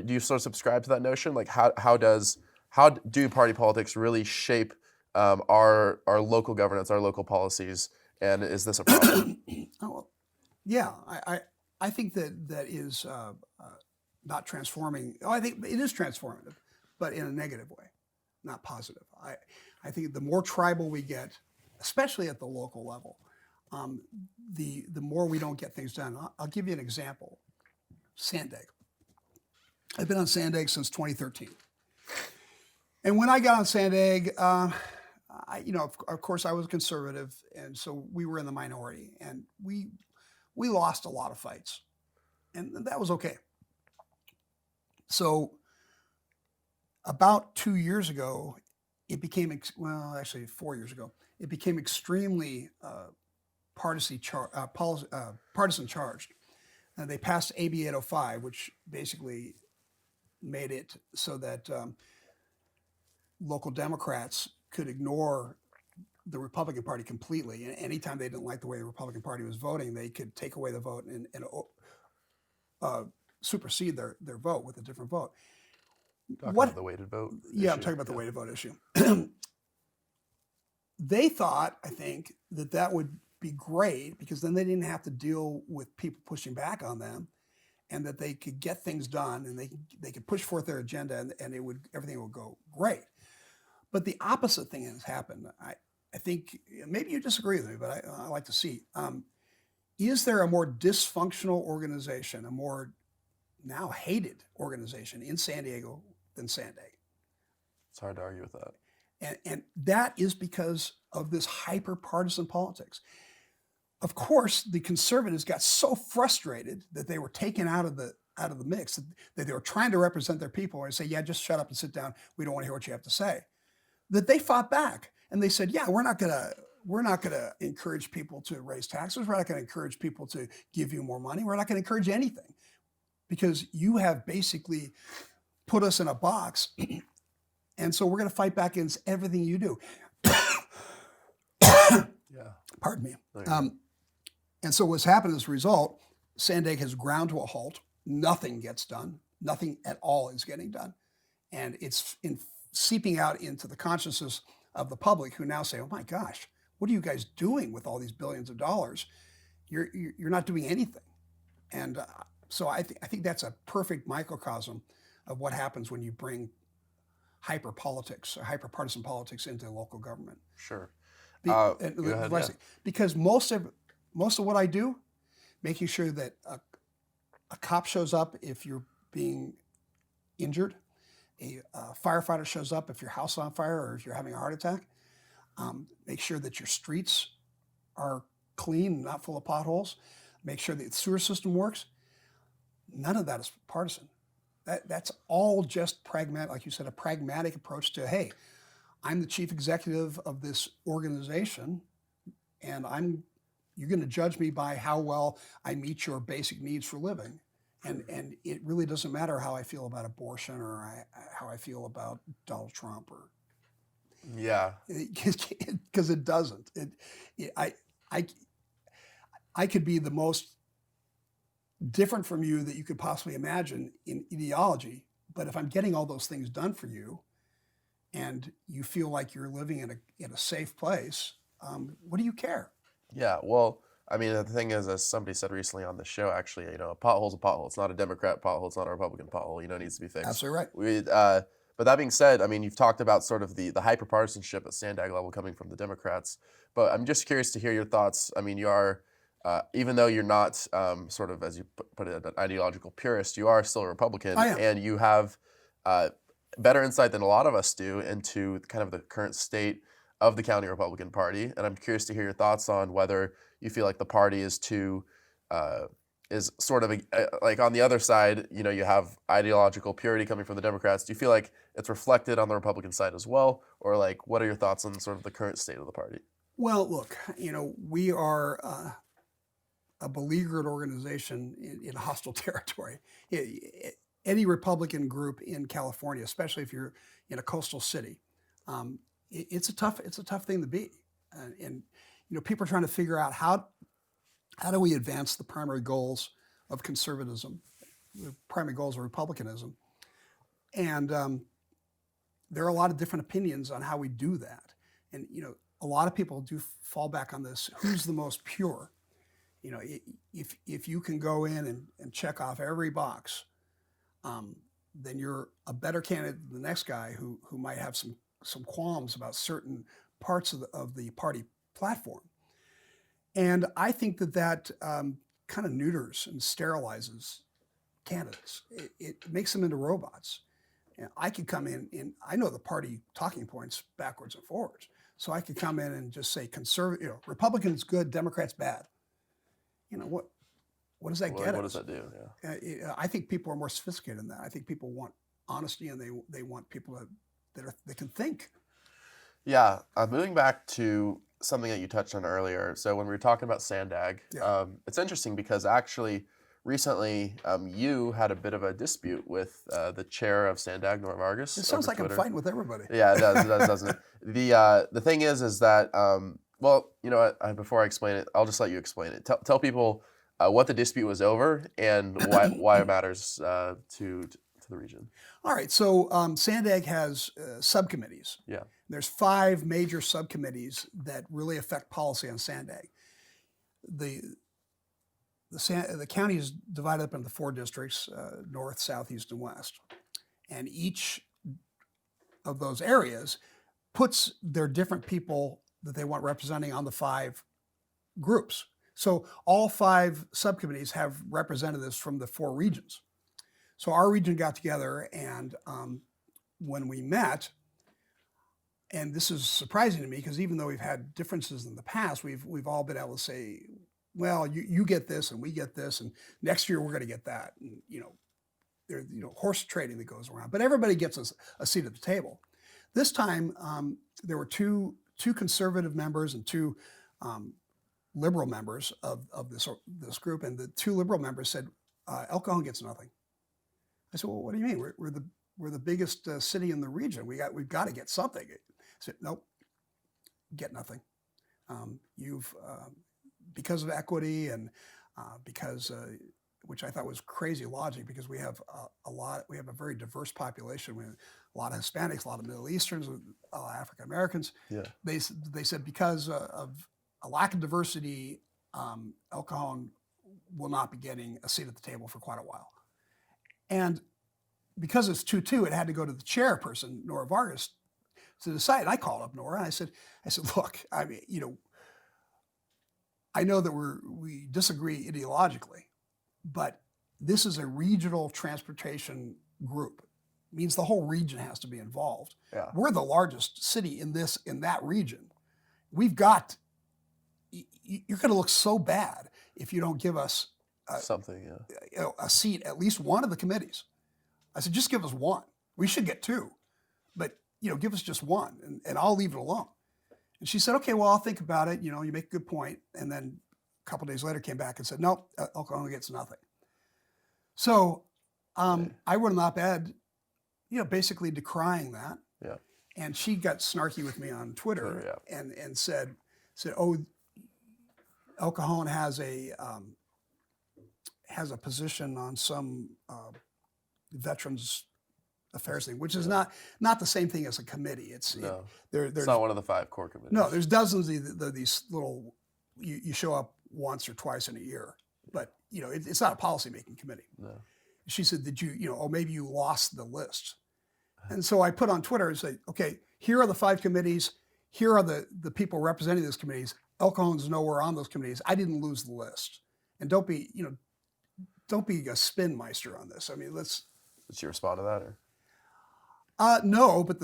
you sort of subscribe to that notion? Like how do party politics really shape our local governance, our local policies, and is this a problem? Yeah, I think that is not transforming. Oh, I think it is transformative, but in a negative way, not positive. I think the more tribal we get, especially at the local level, the more we don't get things done. I'll give you an example. SANDAG. I've been on SANDAG since 2013. And when I got on SANDAG, of course, I was a conservative, and so we were in the minority, and we lost a lot of fights, and that was okay. So about 2 years ago, it became, actually 4 years ago, it became extremely partisan charged. And they passed AB 805, which basically made it so that local Democrats could ignore the Republican Party completely. And anytime they didn't like the way the Republican Party was voting, they could take away the vote and supersede their vote with a different vote. Talking about the weighted vote Yeah, issue. I'm talking about the weighted vote issue. They thought, I think, that would be great because then they didn't have to deal with people pushing back on them, and that they could get things done and they could push forth their agenda and everything would go great. But the opposite thing has happened. I think maybe you disagree with me, but I like to see. Is there a more dysfunctional organization, a more now hated organization in San Diego than SANDAG? It's hard to argue with that. And that is because of this hyper-partisan politics. Of course, the conservatives got so frustrated that they were taken out of the mix, that they were trying to represent their people and say, yeah, just shut up and sit down. We don't want to hear what you have to say. That they fought back and they said, yeah, we're not gonna encourage people to raise taxes. We're not gonna encourage people to give you more money. We're not gonna encourage anything because you have basically put us in a box. And so we're going to fight back against everything you do. Yeah. Pardon me. And so what's happened as a result, SANDAG has ground to a halt. Nothing gets done. Nothing at all is getting done. And it's seeping out into the consciousness of the public who now say, oh my gosh, what are you guys doing with all these billions of dollars? You're not doing anything. And so I think that's a perfect microcosm of what happens when you bring hyper-politics or hyper-partisan politics into local government. Sure. Go ahead, yeah. Because most of what I do, making sure that a cop shows up if you're being injured, a firefighter shows up if your house is on fire or if you're having a heart attack, make sure that your streets are clean, not full of potholes, make sure that the sewer system works. None of that is partisan. That's all just pragmatic, like you said, a pragmatic approach to, hey, I'm the chief executive of this organization, and you're going to judge me by how well I meet your basic needs for living. And it really doesn't matter how I feel about abortion or how I feel about Donald Trump or yeah, because it doesn't. I could be the most different from you that you could possibly imagine in ideology, but if I'm getting all those things done for you and you feel like you're living in a safe place, what do you care? Yeah, well, I mean, the thing is, as somebody said recently on the show, actually, a pothole's a pothole. It's not a Democrat pothole. It's not a Republican pothole. It needs to be fixed. Absolutely right. But that being said, I mean, you've talked about sort of the hyper-partisanship at SANDAG level coming from the Democrats, but I'm just curious to hear your thoughts. I mean, you are, even though you're not sort of, as you put it, an ideological purist, you are still a Republican, and you have better insight than a lot of us do into kind of the current state of the county Republican Party. And I'm curious to hear your thoughts on whether you feel like the party is too is sort of like on the other side, you know, you have ideological purity coming from the Democrats. Do you feel like it's reflected on the Republican side as well? Or like, what are your thoughts on sort of the current state of the party? Well, look, we are a beleaguered organization in hostile territory. Any Republican group in California, especially if you're in a coastal city, it's a tough thing to be. And people are trying to figure out how do we advance the primary goals of conservatism, the primary goals of republicanism, and there are a lot of different opinions on how we do that. And a lot of people do fall back on this: who's the most pure? If you can go in and check off every box, then you're a better candidate than the next guy who might have some qualms about certain parts of the party platform. And I think that kind of neuters and sterilizes candidates. It makes them into robots. I could come in and I know the party talking points backwards and forwards. So I could come in and just say Republicans good, Democrats bad. What does that get us? What does that do? Yeah. I think people are more sophisticated than that. I think people want honesty, and they want people that can think. Yeah. Moving back to something that you touched on earlier. So when we were talking about SANDAG, it's interesting because actually recently you had a bit of a dispute with the chair of SANDAG, Nora Vargas. It sounds like Twitter. I'm fighting with everybody. Yeah, it does, doesn't it? The thing is that, well, before I explain it, I'll just let you explain it. Tell people what the dispute was over and why it matters to the region. All right, so SANDAG has subcommittees. Yeah. There's 5 major subcommittees that really affect policy on SANDAG. The county is divided up into 4 districts: north, south, east, and west. And each of those areas puts their different people that they want representing on the 5 groups. So all 5 subcommittees have representatives from the 4 regions. So our region got together, and when we met, and this is surprising to me because even though we've had differences in the past, we've all been able to say, well, you get this and we get this, and next year we're going to get that. And there's horse trading that goes around, but everybody gets a seat at the table. This time there were two conservative members and 2 liberal members of this group, and the 2 liberal members said El Cajon gets nothing. I said, well, what do you mean? We're the biggest city in the region. We've got to get something. I said, nope, get nothing. You've because of equity and because which I thought was crazy logic, because we have a very diverse population. We have a lot of Hispanics, a lot of Middle Easterns, a lot of African Americans. Yeah. They said because of a lack of diversity, El Cajon will not be getting a seat at the table for quite a while. And because it's 2-2, it had to go to the chairperson, Nora Vargas, to decide. And I called up Nora and I said, look, I mean, I know that we disagree ideologically, but this is a regional transportation group. It means the whole region has to be involved. Yeah. We're the largest city in that region. We've got. You're going to look so bad if you don't give us something, a seat, at least one of the committees. I said, just give us one. We should get 2, but give us just one, and I'll leave it alone. And she said, okay, well, I'll think about it. You make a good point. And then a couple of days later came back and said, nope, El Cajon gets nothing. So I wrote an op-ed, basically decrying that. Yeah. And she got snarky with me on Twitter, and said, oh, El Cajon has a position on some veterans affairs thing, which is not the same thing as a committee. It's not one of the 5 core committees. No, there's dozens of these little. You show up once or twice in a year, but it's not a policy making committee. No. She said, did you maybe you lost the list? And so I put on Twitter and said, okay, here are the 5 committees. Here are the people representing those committees. El Cajon's nowhere on those committees. I didn't lose the list. And don't be a spin meister on this. I mean, let's. Did she respond to that, or? No, but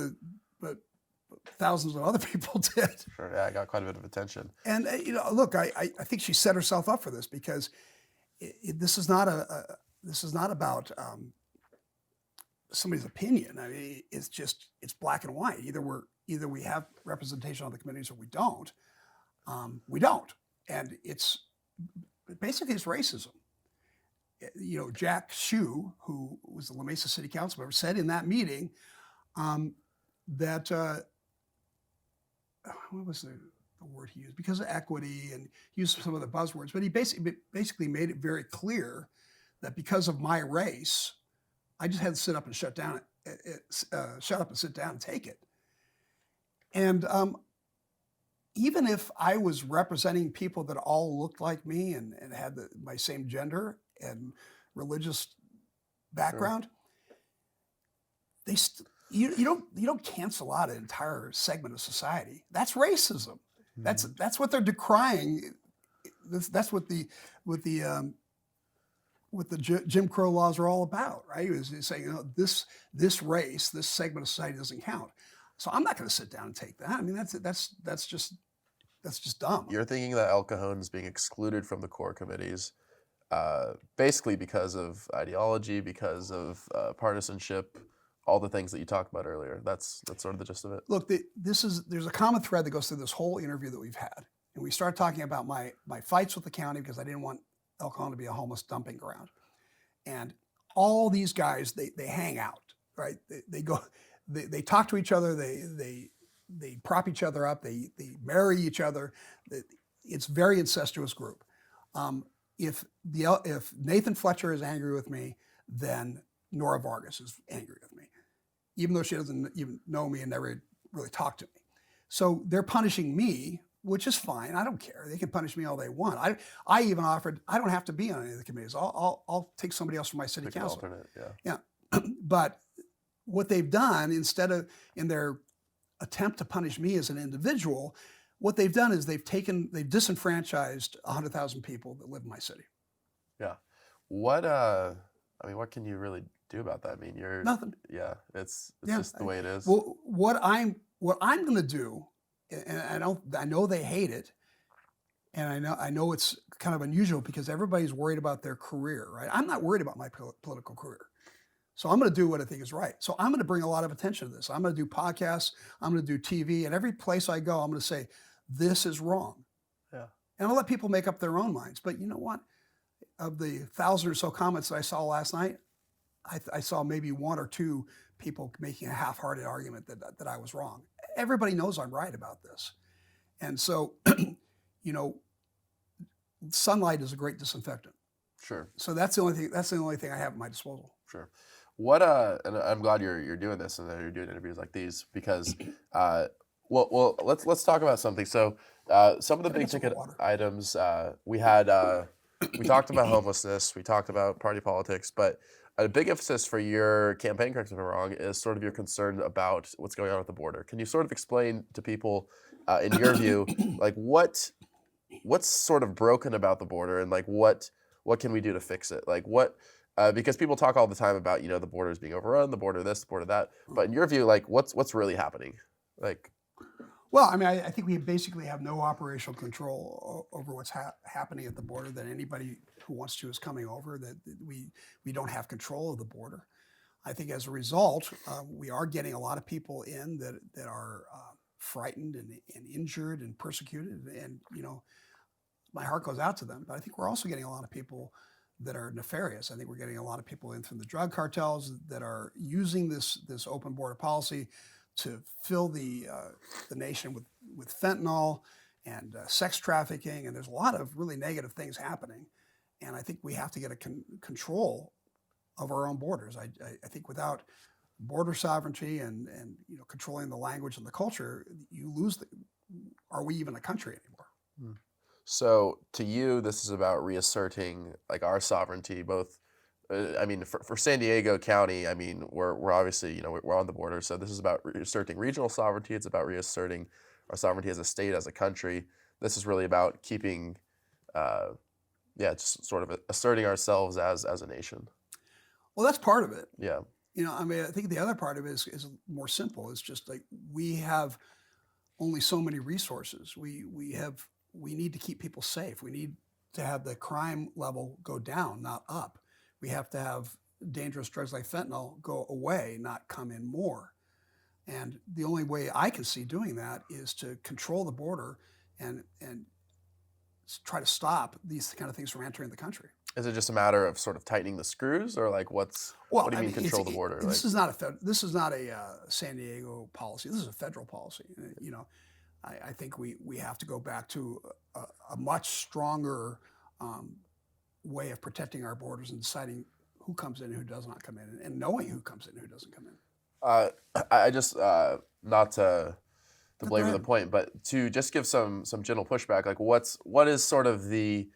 thousands of other people did. Sure, yeah, I got quite a bit of attention. And look, I think she set herself up for this, because this is not about somebody's opinion. I mean, it's black and white. Either we have representation on the committees or we don't. We don't, and it's racism. You know, Jack Shue, who was the La Mesa City Council member, said in that meeting that what was the word he used? Because of equity, and used some of the buzzwords, but he basically made it very clear that because of my race, I just had to shut up and sit down and take it. And even if I was representing people that all looked like me and had my same gender and religious background, you don't cancel out an entire segment of society. That's racism. That's what they're decrying. That's what the Jim Crow laws are all about, right? Is saying, you know, this race, this segment of society doesn't count. So I'm not going to sit down and take that. I mean, that's just dumb. You're thinking that El Cajon is being excluded from the core committees, basically because of ideology, because of partisanship, all the things that you talked about earlier. That's sort of the gist of it. Look, there's a common thread that goes through this whole interview that we've had, and we start talking about my fights with the county because I didn't want El Cajon to be a homeless dumping ground, and all these guys they hang out, right? They talk to each other, they prop each other up, they marry each other. It's a very incestuous group. If Nathan Fletcher is angry with me, then Nora Vargas is angry with me, even though she doesn't even know me and never really talked to me. So they're punishing me, which is fine. I don't care. They can punish me all they want. I even offered, I don't have to be on any of the committees. I'll take somebody else from my city council. Alternate, yeah. But what they've done, instead of in their attempt to punish me as an individual, what they've done is they've disenfranchised 100,000 people that live in my city. Yeah. What can you really do about that? I mean, you're nothing. Yeah, it's just the way it is. Well, what I'm going to do, and I know they hate it, and I know it's kind of unusual because everybody's worried about their career, right? I'm not worried about my political career. So I'm going to do what I think is right. So I'm going to bring a lot of attention to this. I'm going to do podcasts. I'm going to do TV. And every place I go, I'm going to say, this is wrong. Yeah. And I'll let people make up their own minds. But you know what? Of the 1,000 or so comments that I saw last night, I saw maybe one or two people making a half-hearted argument that I was wrong. Everybody knows I'm right about this. And so, you know, sunlight is a great disinfectant. Sure. So that's the only thing I have at my disposal. Sure. And I'm glad you're doing this and that you're doing interviews like these because, well, let's talk about something. So, some of the big ticket items we talked about homelessness, we talked about party politics, but a big emphasis for your campaign, correct me if I'm wrong, is sort of your concern about what's going on at the border. Can you sort of explain to people, in your view, like what's sort of broken about the border and like what can we do to fix it? Like because people talk all the time about, you know, the borders being overrun, the border this, the border that. But in your view, like what's really happening? Like, well, I mean, I think we basically have no operational control over what's happening at the border. That anybody who wants to is coming over. That we don't have control of the border. I think as a result, we are getting a lot of people in that are frightened and injured and persecuted. And you know, my heart goes out to them. But I think we're also getting a lot of people that are nefarious. I think we're getting a lot of people in from the drug cartels that are using this open border policy to fill the nation with fentanyl and sex trafficking, and there's a lot of really negative things happening. And I think we have to get a control of our own borders. I think without border sovereignty and you know controlling the language and the culture, you lose. Are we even a country anymore? So to you, this is about reasserting like our sovereignty, both. I mean, for San Diego County, I mean, we're obviously, you know, we're on the border. So this is about reasserting regional sovereignty. It's about reasserting our sovereignty as a state, as a country. This is really about keeping, just sort of asserting ourselves as a nation. Well, that's part of it. Yeah. You know, I mean, I think the other part of it is more simple. It's just like we have only so many resources. We need to keep people safe. We need to have the crime level go down, not up. We have to have dangerous drugs like fentanyl go away, not come in more. And the only way I can see doing that is to control the border and try to stop these kind of things from entering the country. Is it just a matter of sort of tightening the screws, or like what do you mean control the border? This is not a San Diego policy. This is a federal policy. You know, I think we have to go back to a much stronger way of protecting our borders and deciding who comes in and who does not come in, and knowing who comes in and who doesn't come in. I just not to belabor the point, but to just give some general pushback. Like, what is sort of the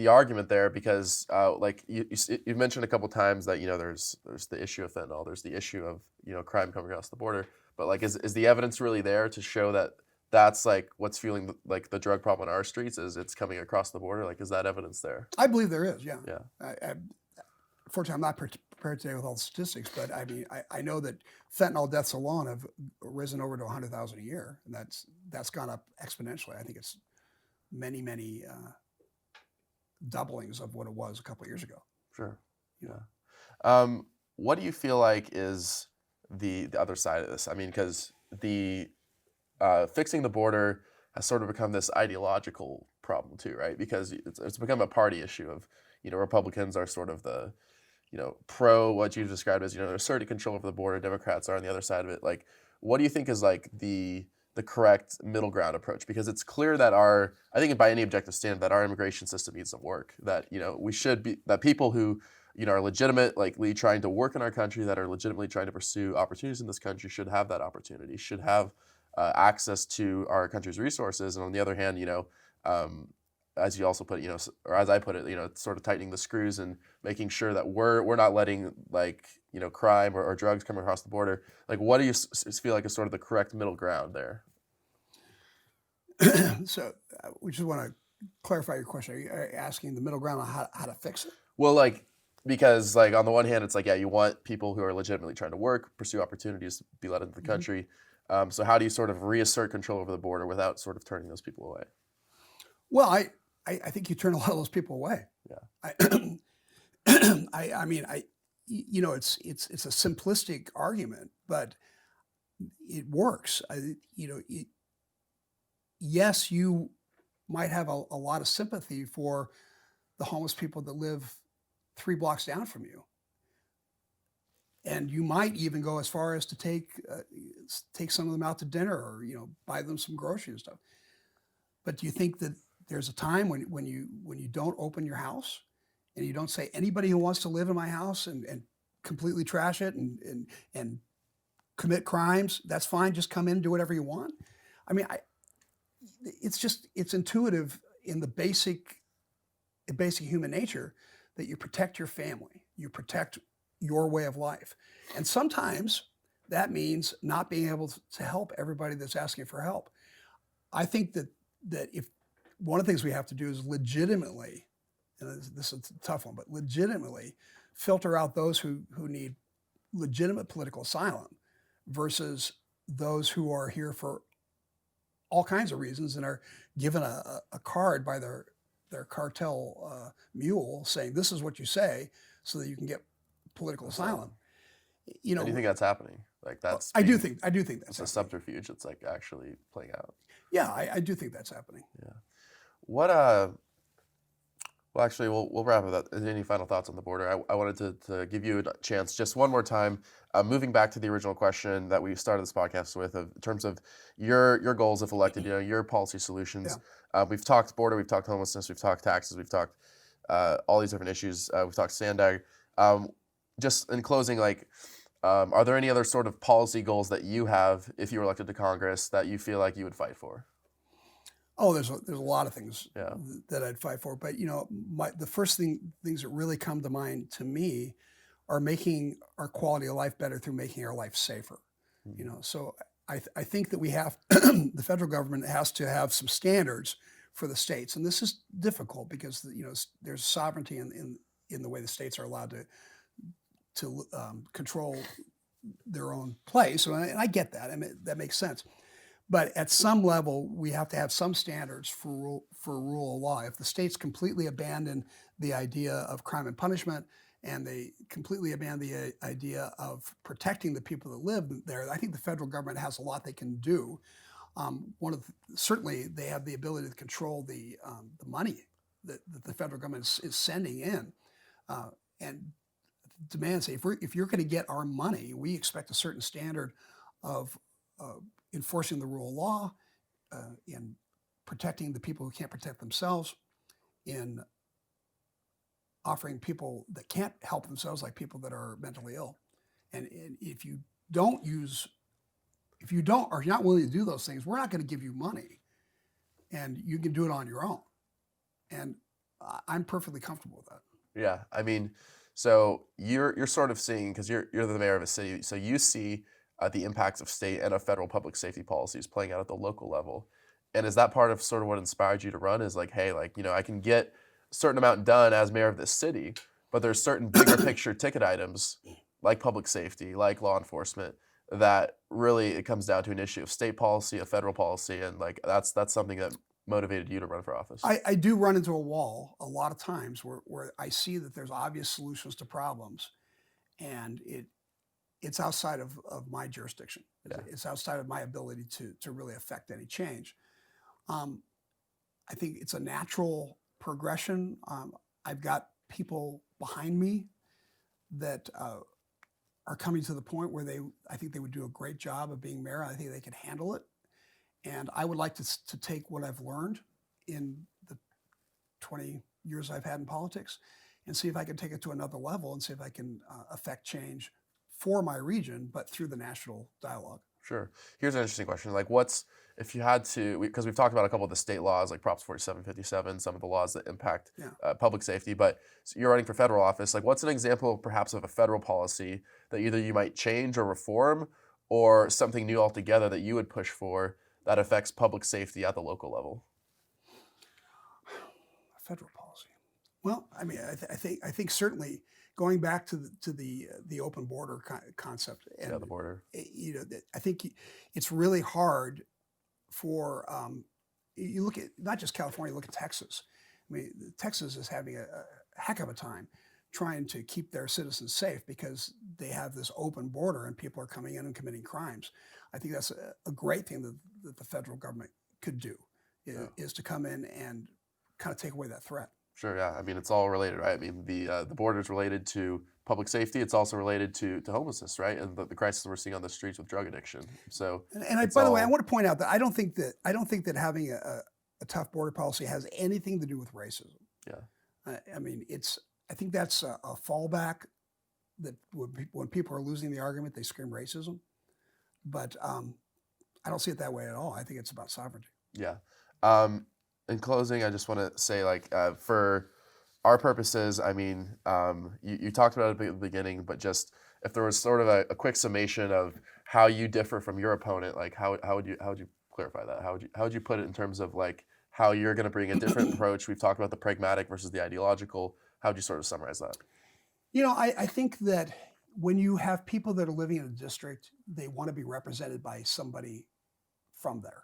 argument there? Because like you've mentioned a couple times that there's the issue of fentanyl, there's the issue of crime coming across the border. But like, is the evidence really there to show that that's like what's fueling the drug problem on our streets? Is it's coming across the border? Like, is that evidence there? I believe there is. Yeah. Yeah. Fortunately, I'm not prepared today with all the statistics, but I mean, I know that fentanyl deaths alone have risen over to 100,000 a year, and that's gone up exponentially. I think it's many doublings of what it was a couple of years ago. Sure. Yeah. What do you feel like is the other side of this? I mean, because the fixing the border has sort of become this ideological problem too, right? Because it's become a party issue of, Republicans are sort of the, pro what you described as, asserting control over the border. Democrats are on the other side of it. Like, what do you think is like the correct middle ground approach? Because it's clear that I think by any objective standard, that our immigration system needs some work. That, we should be, that people who, are legitimately trying to work in our country, that are legitimately trying to pursue opportunities in this country, should have that opportunity, should have access to our country's resources. And on the other hand, as you also put it, or as I put it, it's sort of tightening the screws and making sure that we're not letting crime or drugs come across the border. Like, what do you feel like is sort of the correct middle ground there? So we just want to clarify your question. Are you asking the middle ground on how to fix it? Well, because on the one hand, it's like, yeah, you want people who are legitimately trying to work, pursue opportunities, be let into the country. So how do you sort of reassert control over the border without sort of turning those people away? Well, I think you turn a lot of those people away. Yeah. I mean, it's a simplistic argument, but it works. Yes, you might have a lot of sympathy for the homeless people that live 3 blocks down from you, and you might even go as far as to take some of them out to dinner, or buy them some groceries and stuff. But do you think that there's a time when you don't open your house and you don't say, anybody who wants to live in my house and completely trash it and commit crimes, that's fine, just come in and do whatever you want? I mean, it's intuitive in the basic human nature that you protect your family, you protect your way of life. And sometimes that means not being able to help everybody that's asking for help. I think that if one of the things we have to do is legitimately, and this is a tough one, but legitimately filter out those who need legitimate political asylum versus those who are here for all kinds of reasons and are given a card by their cartel mule saying, this is what you say so that you can get political asylum. Do you think that's happening? Like, that's I do think that's it's a subterfuge. It's like actually playing out. Yeah, I do think that's happening. Yeah. What well, actually, we'll wrap it up. Any final thoughts on the border? I wanted to give you a chance just one more time, moving back to the original question that we started this podcast with, in terms of your goals if elected, your policy solutions. Yeah. We've talked border, we've talked homelessness, we've talked taxes, we've talked all these different issues. We've talked SANDAG. Just in closing, are there any other sort of policy goals that you have if you were elected to Congress that you feel like you would fight for? Oh, there's a lot of things Yeah. that I'd fight for, but the first things that really come to mind to me are making our quality of life better through making our life safer. So I think that we have the federal government has to have some standards for the states, and this is difficult because there's sovereignty in the way the states are allowed to control their own place, and I get that. I mean, that makes sense. But at some level, we have to have some standards for rule of law. If the states completely abandon the idea of crime and punishment, and they completely abandon the idea of protecting the people that live there, I think the federal government has a lot they can do. Certainly, they have the ability to control the money that the federal government is sending in, and demand, say, if you're going to get our money, we expect a certain standard of enforcing the rule of law, in protecting the people who can't protect themselves, in offering people that can't help themselves, like people that are mentally ill. And if you don't or you're not willing to do those things, we're not going to give you money, and you can do it on your own. And I'm perfectly comfortable with that. Yeah, I mean, so you're sort of seeing, because you're the mayor of a city, so you see the impacts of state and of federal public safety policies playing out at the local level. And is that part of sort of what inspired you to run? Is like, hey, like, I can get a certain amount done as mayor of this city, but there's certain bigger picture ticket items like public safety, like law enforcement, that really it comes down to an issue of state policy, of federal policy, and like that's something that motivated you to run for office. I do run into a wall a lot of times where I see that there's obvious solutions to problems, and it's outside of my jurisdiction. Yeah. It's outside of my ability to really affect any change. I think it's a natural progression. I've got people behind me that are coming to the point where I think they would do a great job of being mayor. I think they can handle it. And I would like to take what I've learned in the 20 years I've had in politics and see if I can take it to another level and see if I can affect change for my region, but through the national dialogue. Sure. Here's an interesting question. Like, if you had to, because we've talked about a couple of the state laws, like Props 4757, some of the laws that impact public safety, but so you're running for federal office. Like, what's an example perhaps of a federal policy that either you might change or reform, or something new altogether that you would push for that affects public safety at the local level? Federal policy. Well, I mean, I think certainly going back to the open border concept. And, the border. I think it's really hard for you look at not just California. Look at Texas. I mean, Texas is having a heck of a time trying to keep their citizens safe because they have this open border and people are coming in and committing crimes. I think that's a great thing that the federal government could do, is to come in and kind of take away that threat. Sure, yeah. I mean, it's all related, right? I mean, the border is related to public safety. It's also related to homelessness, right? And the crisis we're seeing on the streets with drug addiction. So, by the way, I want to point out that I don't think that having a tough border policy has anything to do with racism. Yeah. I mean, I think that's a fallback that when people are losing the argument, they scream racism. But I don't see it that way at all. I think it's about sovereignty. Yeah. In closing, I just want to say, like, for our purposes, I mean, you talked about it at the beginning, but just if there was sort of a quick summation of how you differ from your opponent, like how would you clarify that? How would you put it in terms of like how you're going to bring a different approach? We've talked about the pragmatic versus the ideological. How would you sort of summarize that? I think that when you have people that are living in a district, they want to be represented by somebody from there.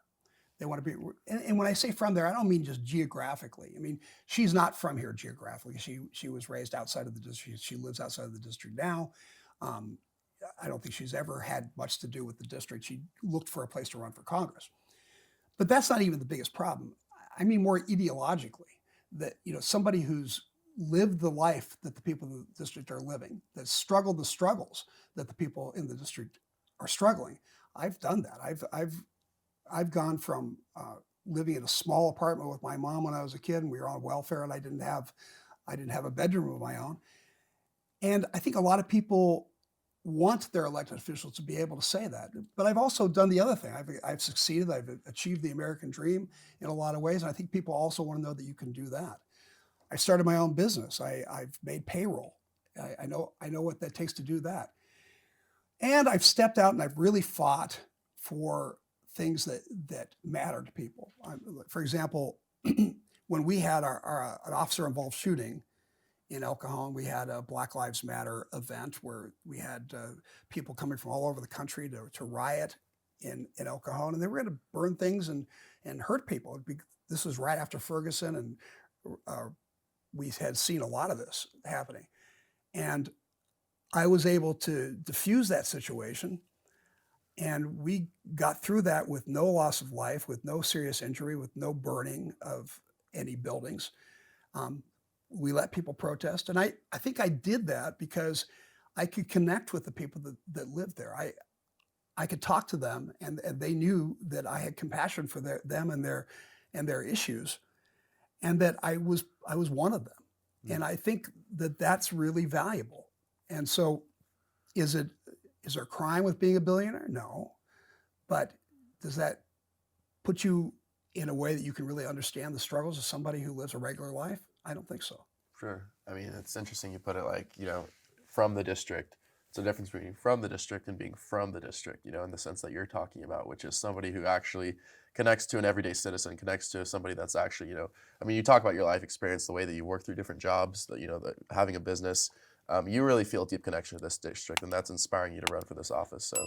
They want to be, and when I say from there, I don't mean just geographically. I mean, she's not from here geographically. She was raised outside of the district. She lives outside of the district now. I don't think she's ever had much to do with the district. She looked for a place to run for Congress. But that's not even the biggest problem. I mean more ideologically, that somebody who's lived the life that the people in the district are living, that struggled the struggles that the people in the district are struggling. I've done that. I've gone from living in a small apartment with my mom when I was a kid, and we were on welfare, and I didn't have a bedroom of my own. And I think a lot of people want their elected officials to be able to say that. But I've also done the other thing. I've succeeded. I've achieved the American dream in a lot of ways. And I think people also want to know that you can do that. I started my own business. I've made payroll. I know what that takes to do that. And I've stepped out and I've really fought for things that matter to people. For example, when we had an officer-involved shooting in El Cajon, we had a Black Lives Matter event where we had people coming from all over the country to riot in El Cajon, and they were going to burn things and hurt people. This was right after Ferguson, and we had seen a lot of this happening. And I was able to diffuse that situation, and we got through that with no loss of life, with no serious injury, with no burning of any buildings. We let people protest, and I think I did that because I could connect with the people that lived there. I could talk to them, and they knew that I had compassion for them and their issues, and that I was one of them. Mm. And I think that that's really valuable. And so, is there a crime with being a billionaire? No, but does that put you in a way that you can really understand the struggles of somebody who lives a regular life? I don't think so. Sure. I mean, it's interesting you put it like, from the district. It's a difference between from the district and being from the district, in the sense that you're talking about, which is somebody who actually connects to an everyday citizen, connects to somebody that's actually, you talk about your life experience, the way that you work through different jobs, that having a business, you really feel a deep connection to this district, and that's inspiring you to run for this office. So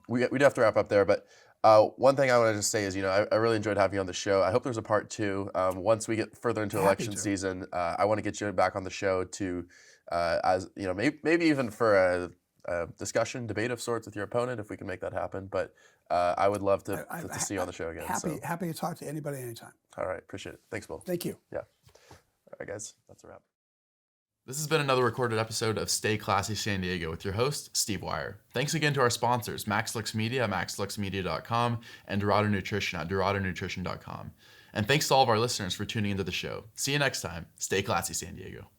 we'd have to wrap up there, but one thing I want to just say is, I really enjoyed having you on the show. I hope there's a part 2. Once we get further into election season, I want to get you back on the show to, maybe even for a discussion, debate of sorts with your opponent, if we can make that happen. But I would love to see you on the show again. Happy to talk to anybody anytime. All right, appreciate it. Thanks, Will. Thank you. Yeah. All right, guys, that's a wrap. This has been another recorded episode of Stay Classy San Diego with your host, Steve Wire. Thanks again to our sponsors, MaxLux Media at maxluxmedia.com and Dorado Nutrition at doradonutrition.com. And thanks to all of our listeners for tuning into the show. See you next time. Stay classy, San Diego.